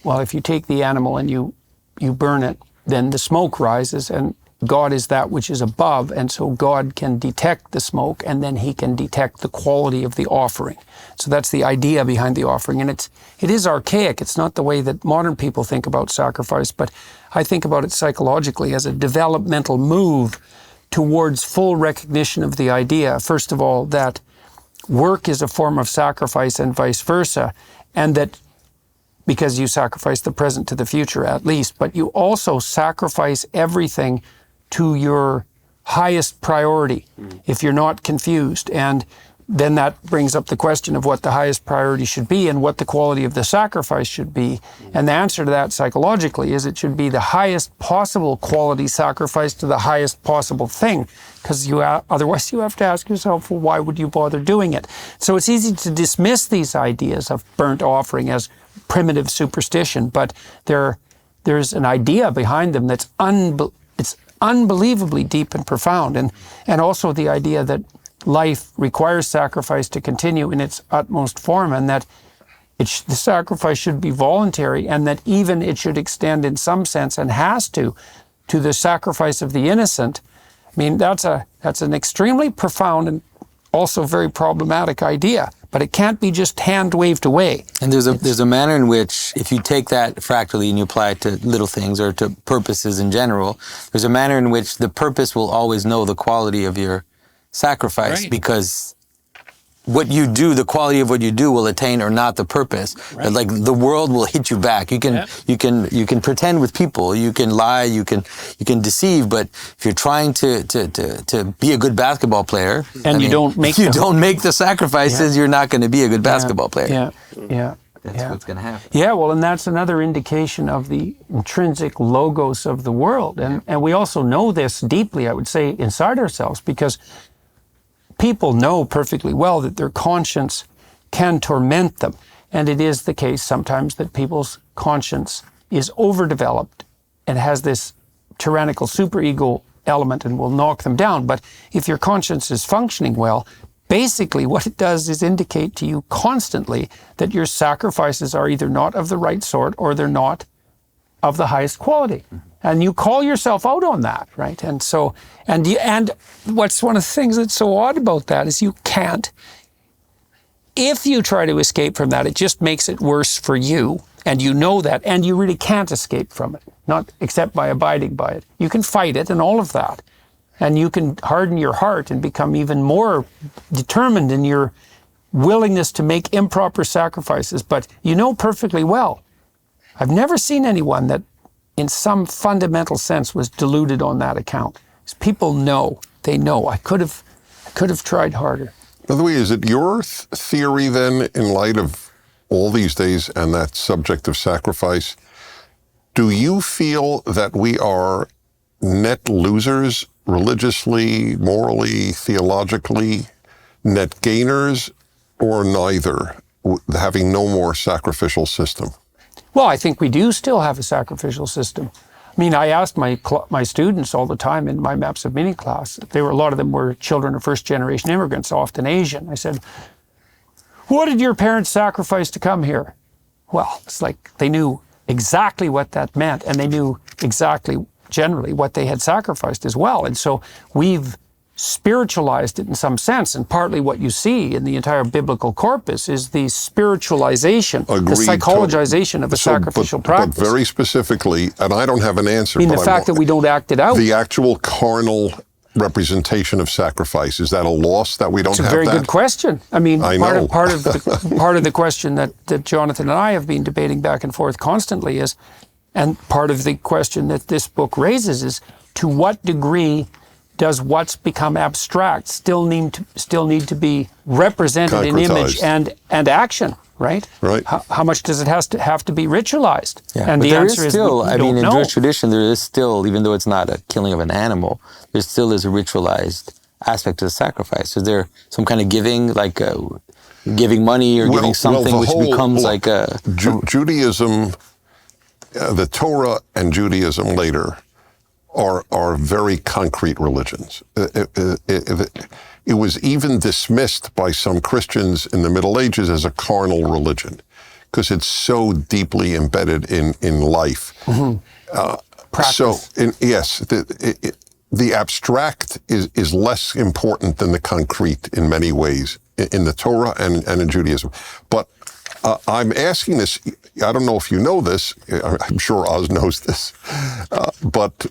well, if you take the animal and you burn it, then the smoke rises, and God is that which is above, and so God can detect the smoke, and then he can detect the quality of the offering. So that's the idea behind the offering, and it is archaic. It's not the way that modern people think about sacrifice, but I think about it psychologically as a developmental move towards full recognition of the idea, first of all, that work is a form of sacrifice and vice versa, and that because you sacrifice the present to the future at least, but you also sacrifice everything to your highest priority, if you're not confused. And then that brings up the question of what the highest priority should be and what the quality of the sacrifice should be. And the answer to that psychologically is it should be the highest possible quality sacrifice to the highest possible thing, because otherwise you have to ask yourself, well, why would you bother doing it? So it's easy to dismiss these ideas of burnt offering as primitive superstition, but there's an idea behind them that's unbelievably deep and profound, and also the idea that life requires sacrifice to continue in its utmost form, and that the sacrifice should be voluntary, and that even it should extend in some sense, and has to the sacrifice of the innocent. I mean, that's an extremely profound and also very problematic idea, but it can't be just hand-waved away. And there's a manner in which, if you take that fractally and you apply it to little things or to purposes in general, there's a manner in which the purpose will always know the quality of your sacrifice, right? Because what you do, the quality of what you do will attain or not the purpose. Right. But like the world will hit you back. You can pretend with people, you can lie, you can deceive, but if you're trying to be a good basketball player and you don't make the sacrifices, you're not going to be a good basketball player. That's what's going to happen. Yeah, well, and that's another indication of the intrinsic logos of the world. And we also know this deeply, I would say, inside ourselves, because people know perfectly well that their conscience can torment them. And it is the case sometimes that people's conscience is overdeveloped and has this tyrannical superego element and will knock them down. But if your conscience is functioning well, basically what it does is indicate to you constantly that your sacrifices are either not of the right sort or they're not of the highest quality. And you call yourself out on that, right? And so, and what's one of the things that's so odd about that is you can't, if you try to escape from that, it just makes it worse for you. And you know that, and you really can't escape from it, not except by abiding by it. You can fight it and all of that. And you can harden your heart and become even more determined in your willingness to make improper sacrifices. But you know perfectly well, I've never seen anyone that in some fundamental sense was deluded on that account. People know, they know, I could have tried harder. By the way, is it your theory then, in light of all these days and that subject of sacrifice, do you feel that we are net losers religiously, morally, theologically, net gainers, or neither, having no more sacrificial system? Well, I think we do still have a sacrificial system. I mean, I asked my students all the time in my Maps of Meaning class, a lot of them were children of first-generation immigrants, often Asian. I said, what did your parents sacrifice to come here? Well, it's like they knew exactly what that meant, and they knew exactly, generally, what they had sacrificed as well. And so we've spiritualized it in some sense, and partly what you see in the entire biblical corpus is the spiritualization, the psychologization of a sacrificial practice. But very specifically, and I don't have an answer. I mean, the fact that we don't act it out. The actual carnal representation of sacrifice, is that a loss that we don't have that? It's a very good question. I mean, part of the question that Jonathan and I have been debating back and forth constantly is, and part of the question that this book raises is, to what degree does what's become abstract still need to be represented in image and action, right? Right. How much does it have to be ritualized? Yeah. And but the answer is still, we don't in know. Jewish tradition, there is still, even though it's not a killing of an animal, there still is a ritualized aspect to the sacrifice. Is there some kind of giving, like giving money or giving something which becomes like a... Judaism, the Torah and Judaism later are very concrete religions. It was even dismissed by some Christians in the Middle Ages as a carnal religion. because it's so deeply embedded in life. Practice. Yes, the abstract is less important than the concrete in many ways in the Torah and in Judaism. But I'm asking this, I don't know if you know this, I'm sure Oz knows this, but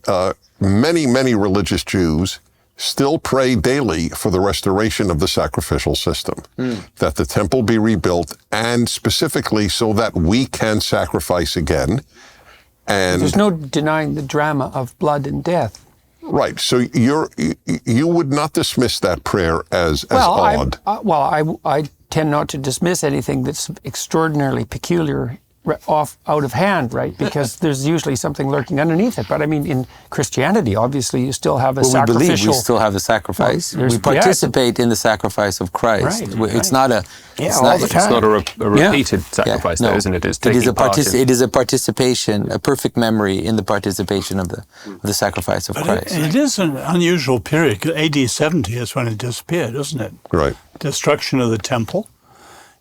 many, many religious Jews still pray daily for the restoration of the sacrificial system, that the temple be rebuilt, and specifically so that we can sacrifice again. And there's no denying the drama of blood and death. Right. So you would not dismiss that prayer as odd. I tend not to dismiss anything that's extraordinarily peculiar out of hand, right? Because there's usually something lurking underneath it. But I mean, in Christianity, obviously, you still have a sacrificial... We believe we still have a sacrifice. We participate in the sacrifice of Christ. Right, It's not a... It's not a repeated sacrifice, though, isn't it? It is a participation, a perfect memory in the participation of the sacrifice of Christ. It is an unusual period. AD 70 is when it disappeared, isn't it? Right. Destruction of the temple.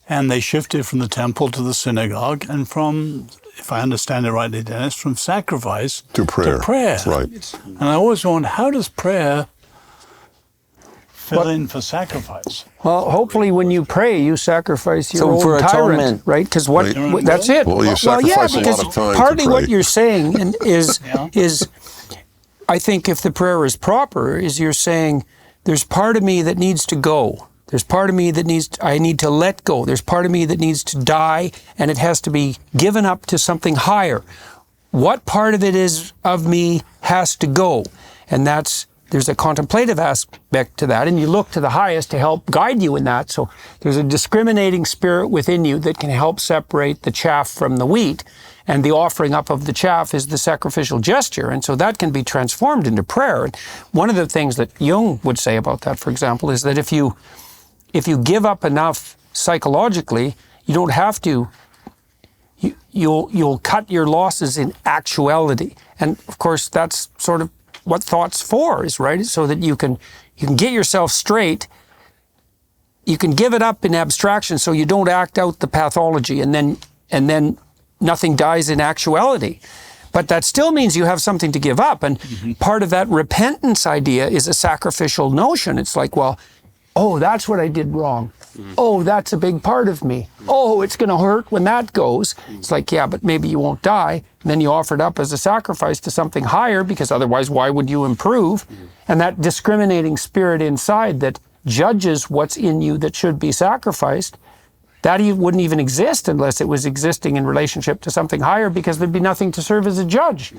And they shifted from the temple to the synagogue, and from, if I understand it rightly, Dennis, from sacrifice to prayer. Right. And I always wonder, how does prayer fill in for sacrifice? Well, hopefully when you pray, you sacrifice your old for tyrant, atonement. right? Because that's it. Well, you sacrifice a lot of time partly to pray. what you're saying is, I think if the prayer is proper, is you're saying, there's part of me that needs to go. There's part of me that I need to let go. There's part of me that needs to die, and it has to be given up to something higher. What part of it is of me has to go? And there's a contemplative aspect to that, and you look to the highest to help guide you in that. So there's a discriminating spirit within you that can help separate the chaff from the wheat, and the offering up of the chaff is the sacrificial gesture, and so that can be transformed into prayer. And one of the things that Jung would say about that, for example, is that if you give up enough psychologically, you don't have to. You'll cut your losses in actuality, and of course that's sort of what thought's for, is right, so that you can get yourself straight. You can give it up in abstraction, so you don't act out the pathology, and then nothing dies in actuality. But that still means you have something to give up, and part of that repentance idea is a sacrificial notion. It's like, well, oh, that's what I did wrong. Oh, that's a big part of me. Oh, it's going to hurt when that goes. It's like, yeah, but maybe you won't die. And then you offer it up as a sacrifice to something higher, because otherwise, why would you improve? And that discriminating spirit inside that judges what's in you that should be sacrificed, that wouldn't even exist unless it was existing in relationship to something higher, because there'd be nothing to serve as a judge.